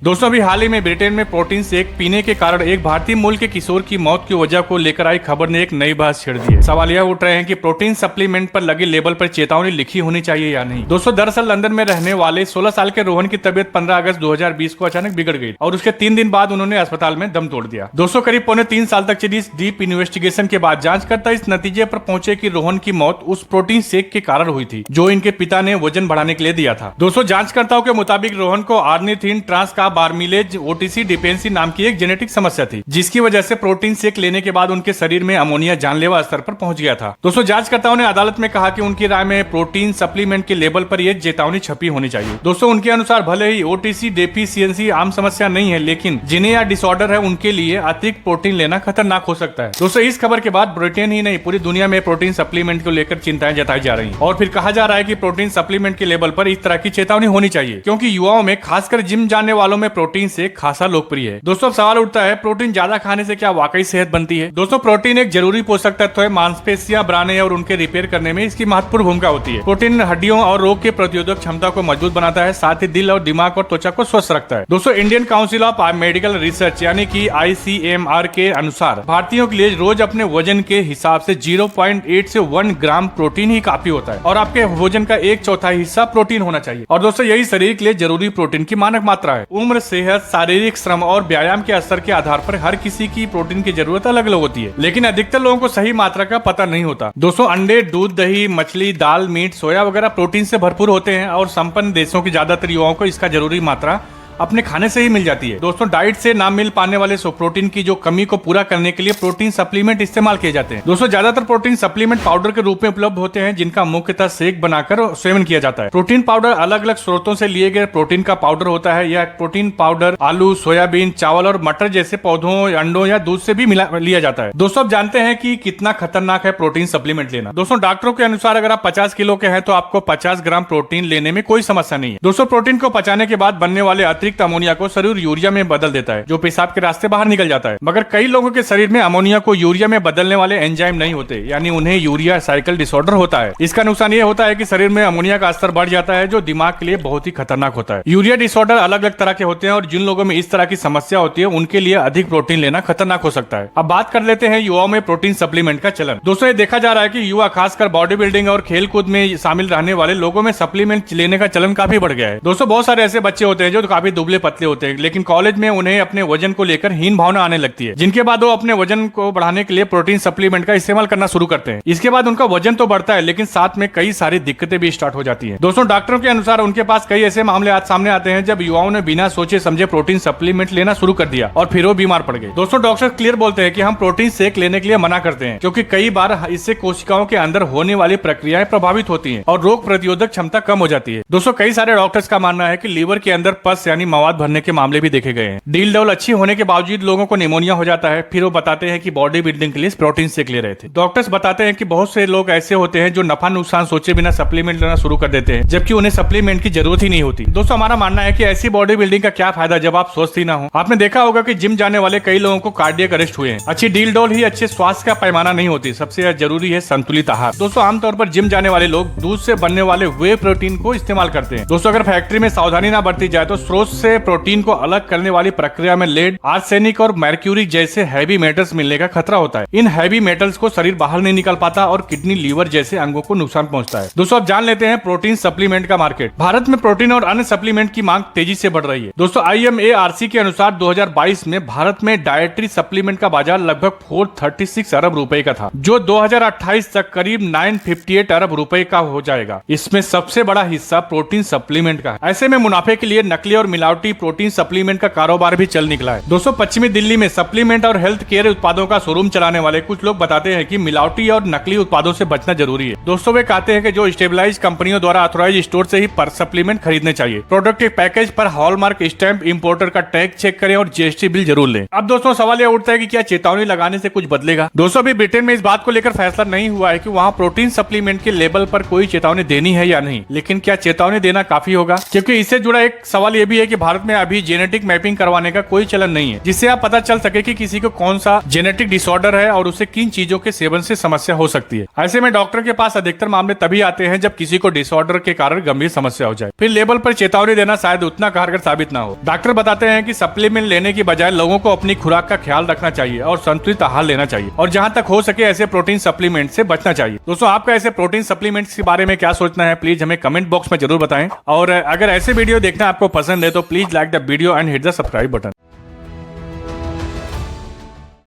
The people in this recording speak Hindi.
दोस्तों अभी हाल ही में ब्रिटेन में प्रोटीन शेक पीने के कारण एक भारतीय मूल के किशोर की मौत की वजह को लेकर आई खबर ने एक नई बहस छेड़ दी है। सवाल यह उठ रहे हैं कि प्रोटीन सप्लीमेंट पर लगे लेबल पर चेतावनी लिखी होनी चाहिए या नहीं। दोस्तों दरअसल लंदन में रहने वाले 16 साल के रोहन की तबीयत 15 अगस्त 2020 को अचानक बिगड़ गई और उसके 3 दिन बाद उन्होंने अस्पताल में दम तोड़ दिया। दोस्तों करीब 3.25 साल तक चली इस डीप इन्वेस्टिगेशन के बाद जांचकर्ता इस नतीजे पर पहुंचे कि रोहन की मौत उस प्रोटीन शेक के कारण हुई थी जो इनके पिता ने वजन बढ़ाने के लिए दिया था। दोस्तों जांचकर्ताओं के मुताबिक रोहन को आर्निथिन ट्रांसकार्बामिलेज ओटीसी डिपेंसी नाम की एक जेनेटिक समस्या थी जिसकी वजह से प्रोटीन शेक लेने के बाद उनके शरीर में अमोनिया जानलेवा स्तर पर पहुंच गया था। दोस्तों जांचकर्ताओं ने अदालत में कहा कि उनकी राय में प्रोटीन सप्लीमेंट के लेबल पर यह चेतावनी छपी होनी चाहिए। दोस्तों उनके अनुसार भले ही ओटीसी डेफिशिएंसी आम समस्या नहीं है लेकिन जिन्हें यह डिसऑर्डर है उनके लिए अतिरिक्त प्रोटीन लेना खतरनाक हो सकता है। दोस्तों इस खबर के बाद ब्रिटेन ही नहीं पूरी दुनिया में प्रोटीन सप्लीमेंट को लेकर चिंताएं जताई जा रही हैं और फिर कहा जा रहा है कि प्रोटीन सप्लीमेंट के लेबल पर इस तरह की चेतावनी होनी चाहिए क्योंकि युवाओं में खासकर जिम जाने वालों में प्रोटीन से खासा लोकप्रिय है। दोस्तों अब सवाल उठता है प्रोटीन ज्यादा खाने से क्या वाकई सेहत बनती है। दोस्तों प्रोटीन एक जरूरी पोषक तत्व है, मांसपेशियां बनाने और उनके रिपेयर करने में इसकी महत्वपूर्ण भूमिका होती है। प्रोटीन हड्डियों और रोग के प्रतिरोधक क्षमता को मजबूत बनाता है, साथ ही दिल और दिमाग और त्वचा को स्वस्थ रखता है। दोस्तों Indian council of medical research यानी कि ICMR के अनुसार भारतीयों के लिए रोज अपने वजन के हिसाब से 0.8 से 1 ग्राम प्रोटीन ही काफी होता है और आपके भोजन का 1/4 हिस्सा प्रोटीन होना चाहिए। और दोस्तों यही शरीर के लिए जरूरी प्रोटीन की मानक मात्रा है। उम्र, सेहत, शारीरिक श्रम और व्यायाम के असर के आधार पर हर किसी की प्रोटीन की जरूरत अलग अलग होती है लेकिन अधिकतर लोगों को सही मात्रा का पता नहीं होता। दोस्तों अंडे, दूध, दही, मछली, दाल, मीट, सोया वगैरह प्रोटीन से भरपूर होते हैं और संपन्न देशों के ज्यादातर युवाओं को इसका जरूरी मात्रा अपने खाने से ही मिल जाती है। दोस्तों डाइट से ना मिल पाने वाले प्रोटीन की जो कमी को पूरा करने के लिए प्रोटीन सप्लीमेंट इस्तेमाल किए जाते हैं। दोस्तों ज्यादातर प्रोटीन सप्लीमेंट पाउडर के रूप में उपलब्ध होते हैं जिनका मुख्यतः शेक बनाकर सेवन किया जाता है। प्रोटीन पाउडर अलग अलग स्रोतों से लिए गए प्रोटीन का पाउडर होता है। यह प्रोटीन पाउडर आलू, सोयाबीन, चावल और मटर जैसे पौधों, अंडों या दूध से भी लिया जाता है। दोस्तों अब जानते हैं कि कितना खतरनाक है प्रोटीन सप्लीमेंट लेना। दोस्तों डॉक्टरों के अनुसार अगर आप 50 किलो के हैं तो आपको 50 ग्राम प्रोटीन लेने में कोई समस्या नहीं है। दोस्तों प्रोटीन को पचाने के बाद बनने वाले अतिरिक्त अमोनिया को शरीर यूरिया में बदल देता है जो पेशाब के रास्ते बाहर निकल जाता है। मगर कई लोगों के शरीर में अमोनिया को यूरिया में बदलने वाले एंजाइम नहीं होते यानी उन्हें यूरिया साइकिल डिसऑर्डर होता है। इसका नुकसान यह होता है कि शरीर में अमोनिया का स्तर बढ़ जाता है जो दिमाग के लिए बहुत ही खतरनाक होता है। यूरिया डिसऑर्डर अलग अलग तरह के होते हैं और जिन लोगों में इस तरह की समस्या होती है उनके लिए अधिक प्रोटीन लेना खतरनाक हो सकता है। अब बात कर लेते हैं युवाओं में प्रोटीन सप्लीमेंट का चलन। दोस्तों ये देखा जा रहा है कि युवा खासकर बॉडी बिल्डिंग और खेल कूद में शामिल रहने वाले लोगों में सप्लीमेंट लेने का चलन काफी बढ़ गया है। दोस्तों बहुत सारे ऐसे बच्चे होते हैं जो काफी दुबले पतले होते हैं लेकिन कॉलेज में उन्हें अपने वजन को लेकर हीन भावना आने लगती है जिनके बाद वो अपने वजन को बढ़ाने के लिए प्रोटीन सप्लीमेंट का इस्तेमाल करना शुरू करते हैं। इसके बाद उनका वजन तो बढ़ता है लेकिन साथ में कई सारी दिक्कतें भी स्टार्ट हो जाती हैं। दोस्तों डॉक्टरों के अनुसार उनके पास कई ऐसे मामले आज सामने आते हैं जब युवाओं ने बिना सोचे समझे प्रोटीन सप्लीमेंट लेना शुरू कर दिया और फिर वो बीमार पड़ गए। दोस्तों डॉक्टर क्लियर बोलते हैं कि हम प्रोटीन शेक लेने के लिए मना करते हैं क्योंकि कई बार इससे कोशिकाओं के अंदर होने वाली प्रक्रियाएं प्रभावित होती हैं और रोग प्रतिरोधक क्षमता कम हो जाती है। दोस्तों कई सारे डॉक्टर्स का मानना है कि लीवर के अंदर पस यानी मवाद भरने के मामले भी देखे गए हैं। डील डॉल अच्छी होने के बावजूद लोगों को निमोनिया हो जाता है। फिर वो बताते हैं कि बॉडी बिल्डिंग के लिए प्रोटीन शेक ले रहे थे। डॉक्टर्स बताते हैं कि बहुत से लोग ऐसे होते हैं जो नफा नुकसान सोचे बिना सप्लीमेंट लेना शुरू कर देते हैं जबकि उन्हें सप्लीमेंट की जरूरत ही नहीं होती। दोस्तों हमारा मानना है कि ऐसी बॉडी बिल्डिंग का क्या फायदा जब आप स्वस्थ ही ना हो। आपने देखा होगा कि जिम जाने वाले कई लोगों को कार्डियक अरेस्ट हुए हैं। अच्छी डील डॉल ही अच्छे स्वास्थ्य का पैमाना नहीं होती। सबसे जरूरी है संतुलित आहार। दोस्तों आमतौर पर जिम जाने वाले लोग दूध से बनने वाले वे प्रोटीन को इस्तेमाल करते हैं। दोस्तों अगर फैक्ट्री में सावधानी ना बरती जाए तो स्रोत से प्रोटीन को अलग करने वाली प्रक्रिया में लेड, आर्सेनिक और मर्क्यूरी जैसे हैवी मेटल्स मिलने का खतरा होता है। इन हैवी मेटल्स को शरीर बाहर नहीं निकल पाता और किडनी, लीवर जैसे अंगों को नुकसान पहुंचता है। दोस्तों अब जान लेते हैं प्रोटीन सप्लीमेंट का मार्केट। भारत में प्रोटीन और अन्य सप्लीमेंट की मांग तेजी से बढ़ रही है। दोस्तों IMARC के अनुसार 2022 में भारत में डाइटरी सप्लीमेंट का बाजार लगभग 436 अरब रुपए का था जो 2028 तक करीब 958 अरब रुपए का हो जाएगा। इसमें सबसे बड़ा हिस्सा प्रोटीन सप्लीमेंट का है। ऐसे में मुनाफे के लिए नकली और मिलावटी प्रोटीन सप्लीमेंट का कारोबार भी चल निकला है। दोस्तों पश्चिमी दिल्ली में सप्लीमेंट और हेल्थ केयर उत्पादों का शोरूम चलाने वाले कुछ लोग बताते हैं कि मिलावटी और नकली उत्पादों से बचना जरूरी है। दोस्तों वे कहते हैं कि जो स्टेबलाइज कंपनियों द्वारा ऑथराइज स्टोर से ही पर सप्लीमेंट खरीदने चाहिए। प्रोडक्ट के पैकेज पर हॉलमार्क स्टैंप, इंपोर्टर का टैग चेक करें और GST बिल जरूर लें। अब दोस्तों सवाल यह उठता है कि क्या चेतावनी लगाने से कुछ बदलेगा। दोस्तों अभी ब्रिटेन में इस बात को लेकर फैसला नहीं हुआ है कि वहाँ प्रोटीन सप्लीमेंट के लेबल पर कोई चेतावनी देनी है या नहीं, लेकिन क्या चेतावनी देना काफी होगा क्योंकि इससे जुड़ा एक सवाल यह भी है कि भारत में अभी जेनेटिक मैपिंग करवाने का कोई चलन नहीं है, जिससे आप पता चल सके कि किसी को कौन सा जेनेटिक डिसऑर्डर है और उसे किन चीजों के सेवन से समस्या हो सकती है। ऐसे में डॉक्टर के पास अधिकतर मामले तभी आते हैं जब किसी को डिसऑर्डर के कारण गंभीर समस्या हो जाए। फिर लेबल पर चेतावनी देना शायद उतना कारगर साबित ना हो। डॉक्टर बताते हैं कि सप्लीमेंट लेने की बजाय लोगों को अपनी खुराक का ख्याल रखना चाहिए और संतुलित आहार लेना चाहिए, और जहां तक हो सके ऐसे प्रोटीन सप्लीमेंट से बचना चाहिए। दोस्तों, आपका ऐसे प्रोटीन सप्लीमेंट्स के बारे में क्या सोचना है, प्लीज हमें कमेंट बॉक्स में जरूर बताएं। और अगर ऐसे वीडियो देखना आपको पसंद है तो please like the video and hit the subscribe button.